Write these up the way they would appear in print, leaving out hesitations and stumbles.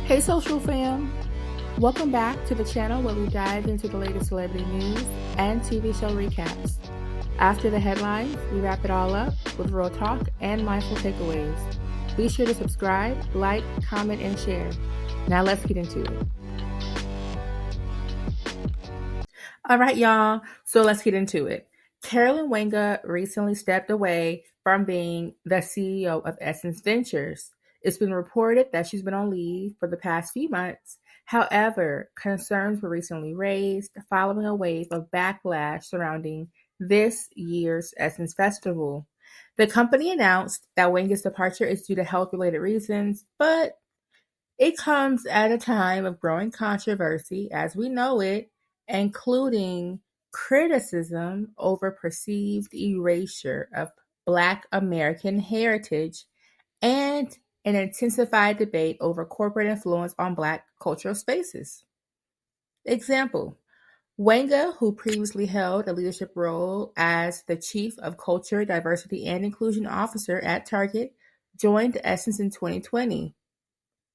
Hey social fam, welcome back to the channel where we dive into the latest celebrity news and TV show recaps. After the headlines, we wrap it all up with real talk and mindful takeaways. Be sure to subscribe, like, comment, and share. Now let's get into it. All right, y'all, so let's get into it. Carolyn Wanga recently stepped away from being the CEO of Essence Ventures. It's been reported that she's been on leave for the past few months. However, concerns were recently raised following a wave of backlash surrounding this year's Essence Festival. The company announced that Wanga's departure is due to health-related reasons, but it comes at a time of growing controversy as we know it, including criticism over perceived erasure of Black American heritage and an intensified debate over corporate influence on Black cultural spaces. Example: Wanga, who previously held a leadership role as the Chief of Culture, Diversity, and Inclusion Officer at Target, joined Essence in 2020.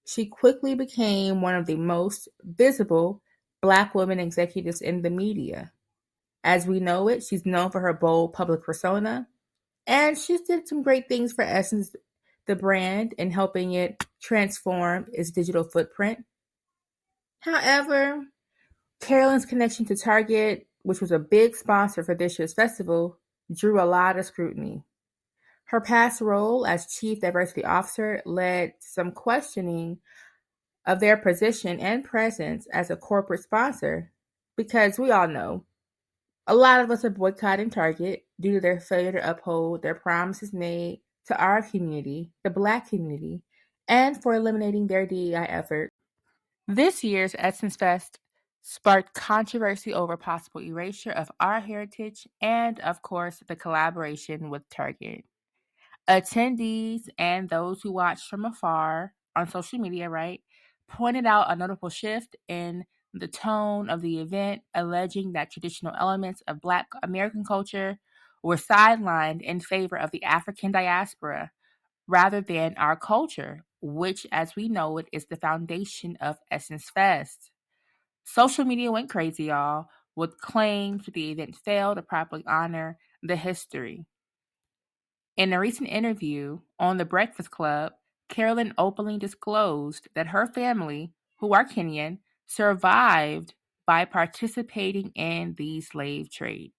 She quickly became one of the most visible Black women executives in the media. As we know it, she's known for her bold public persona, and she's did some great things for Essence, the brand, in helping it transform its digital footprint. However, Carolyn's connection to Target, which was a big sponsor for this year's festival, drew a lot of scrutiny. Her past role as Chief Diversity Officer led to some questioning of their position and presence as a corporate sponsor, because we all know a lot of us are boycotting Target due to their failure to uphold their promises made to our community, the Black community, and for eliminating their DEI effort. This year's Essence Fest sparked controversy over possible erasure of our heritage and, of course, the collaboration with Target. Attendees and those who watched from afar on social media, right, pointed out a notable shift in the tone of the event, alleging that traditional elements of Black American culture were sidelined in favor of the African diaspora rather than our culture, which, as we know it, is the foundation of Essence Fest. Social media went crazy, y'all, with claims that the event failed to properly honor the history. In a recent interview on The Breakfast Club, Carolyn openly disclosed that her family, who are Kenyan, survived by participating in the slave trade.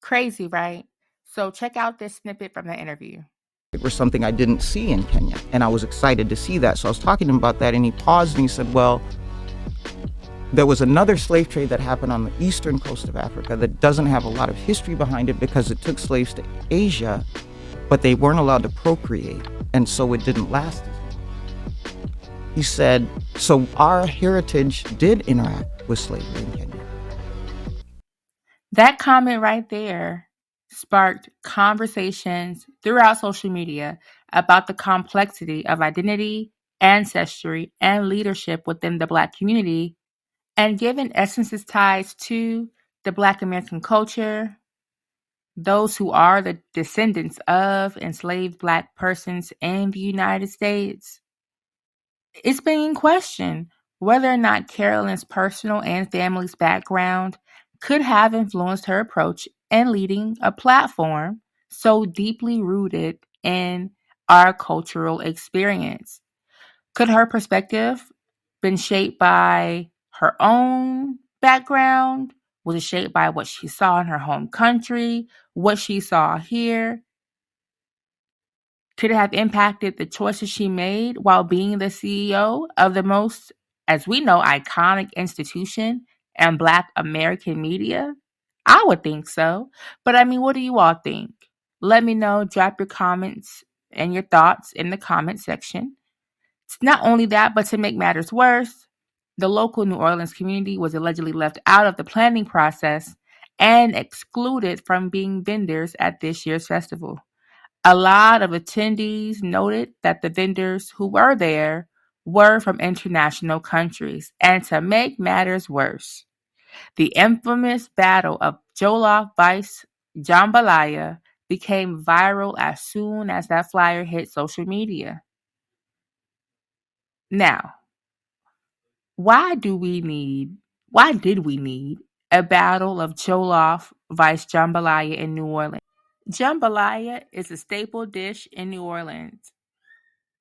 Crazy, right? So check out this snippet from the interview. It was something I didn't see in Kenya, and I was excited to see that. So I was talking to him about that, and he paused and he said, well, there was another slave trade that happened on the eastern coast of Africa that doesn't have a lot of history behind it because it took slaves to Asia, but they weren't allowed to procreate, and so it didn't last as long. He said, so our heritage did interact with slavery in Kenya. That comment right there sparked conversations throughout social media about the complexity of identity, ancestry, and leadership within the Black community. And given Essence's ties to the Black American culture, those who are the descendants of enslaved Black persons in the United States, it's being questioned whether or not Carolyn's personal and family's background could have influenced her approach in leading a platform so deeply rooted in our cultural experience. Could her perspective been shaped by her own background? Was it shaped by what she saw in her home country, what she saw here? Could it have impacted the choices she made while being the CEO of the most, as we know, iconic institution and Black American media? I would think so. But I mean, what do you all think? Let me know. Drop your comments and your thoughts in the comment section. It's not only that, but to make matters worse, the local New Orleans community was allegedly left out of the planning process and excluded from being vendors at this year's festival. A lot of attendees noted that the vendors who were there were from international countries. And to make matters worse, the infamous battle of Jollof Vice Jambalaya became viral as soon as that flyer hit social media. Now, Why do we need, why did we need a battle of jollof vs. jambalaya in New Orleans? Jambalaya is a staple dish in New Orleans.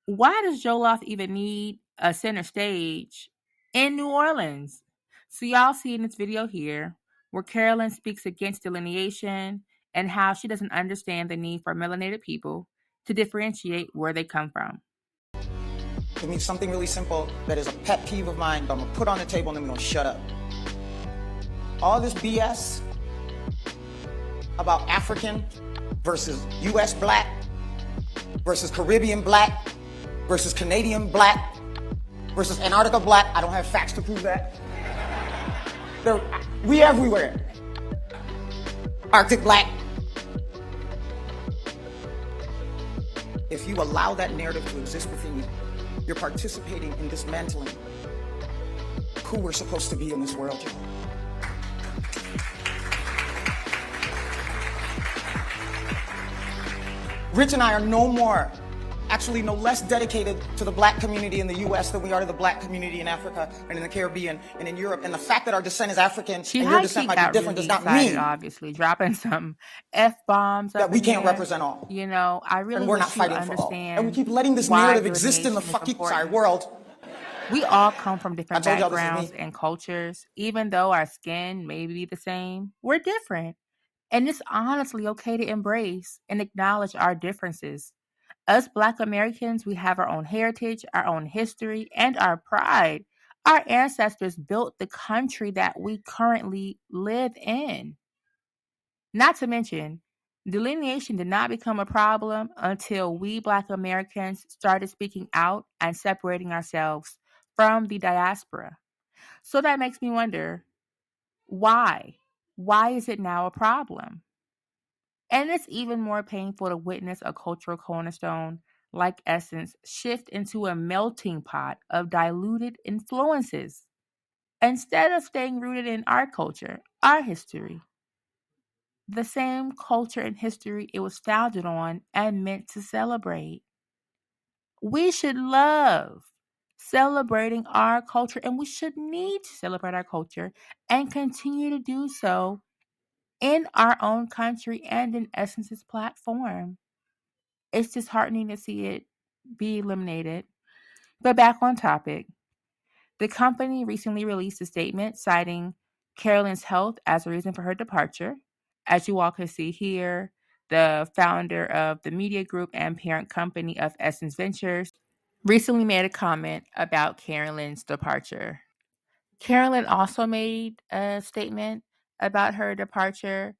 Why does jollof even need a center stage in New Orleans? So y'all see in this video here where Carolyn speaks against delineation and how she doesn't understand the need for melanated people to differentiate where they come from. It means something really simple that is a pet peeve of mine, but I'm gonna put on the table and then we're gonna shut up. All this BS about African versus US black versus Caribbean black versus Canadian black versus Antarctica black. I don't have facts to prove that. We everywhere. Arctic black. If you allow that narrative to exist within you, you're participating in dismantling who we're supposed to be in this world, y'all. Rich and I are no less dedicated to the black community in the US than we are to the black community in Africa and in the Caribbean and in Europe. And the fact that our descent is African and your descent might be different does not mean, obviously, dropping some F-bombs that we can't represent all. You know, I really and we're not fighting for all. And we keep letting this narrative exist in the fucking world. We all come from different backgrounds and cultures. Even though our skin may be the same, we're different. And it's honestly okay to embrace and acknowledge our differences. Us Black Americans, we have our own heritage, our own history, and our pride. Our ancestors built the country that we currently live in. Not to mention, delineation did not become a problem until we Black Americans started speaking out and separating ourselves from the diaspora. So that makes me wonder, why? Why is it now a problem? And it's even more painful to witness a cultural cornerstone like Essence shift into a melting pot of diluted influences instead of staying rooted in our culture, our history, the same culture and history it was founded on and meant to celebrate. We should love celebrating our culture, and we should need to celebrate our culture and continue to do so in our own country and in Essence's platform. It's disheartening to see it be eliminated. But back on topic, the company recently released a statement citing Carolyn's health as a reason for her departure. As you all can see here, the founder of the media group and parent company of Essence Ventures recently made a comment about Carolyn's departure. Carolyn also made a statement about her departure,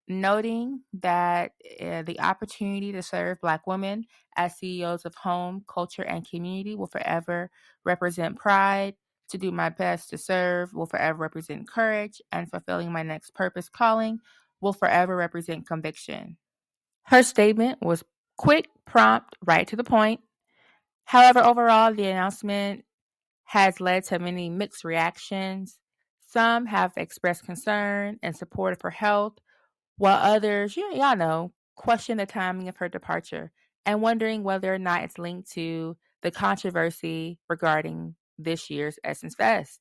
noting that the opportunity to serve Black women as CEOs of home, culture, and community will forever represent pride. To do my best to serve will forever represent courage, and fulfilling my next purpose calling will forever represent conviction. Her statement was quick, prompt, right to the point. However, overall, the announcement has led to many mixed reactions. Some have expressed concern and support of her health, while others, y'all know, question the timing of her departure and wondering whether or not it's linked to the controversy regarding this year's Essence Fest.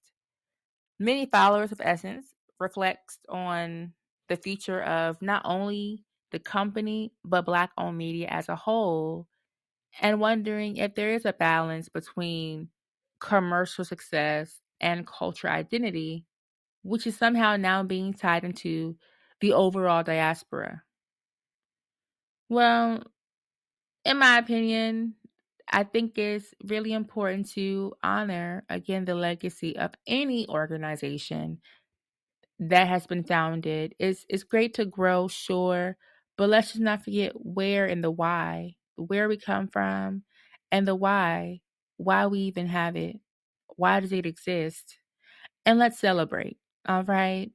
Many followers of Essence reflect on the future of not only the company, but Black-owned media as a whole, and wondering if there is a balance between commercial success and cultural identity, which is somehow now being tied into the overall diaspora. Well, in my opinion, I think it's really important to honor, again, the legacy of any organization that has been founded. It's great to grow, sure, but let's just not forget where and the why, where we come from, and the why we even have it. Why does it exist? And let's celebrate. All right.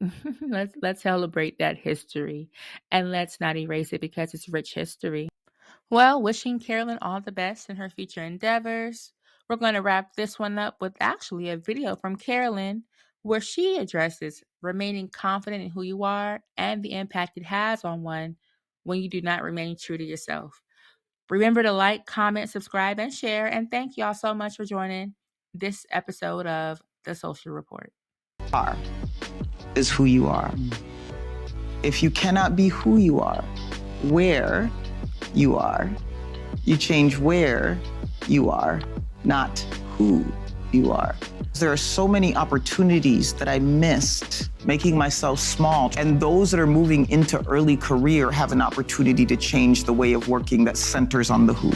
Let's celebrate that history, and let's not erase it because it's rich history. Well, wishing Carolyn all the best in her future endeavors. We're going to wrap this one up with actually a video from Carolyn where she addresses remaining confident in who you are and the impact it has on one when you do not remain true to yourself. Remember to like, comment, subscribe, and share. And thank y'all so much for joining this episode of The Social Report. Are is who you are. If you cannot be who you are, where you are, you change where you are, not who you are. There are so many opportunities that I missed, making myself small. And those that are moving into early career have an opportunity to change the way of working that centers on the who.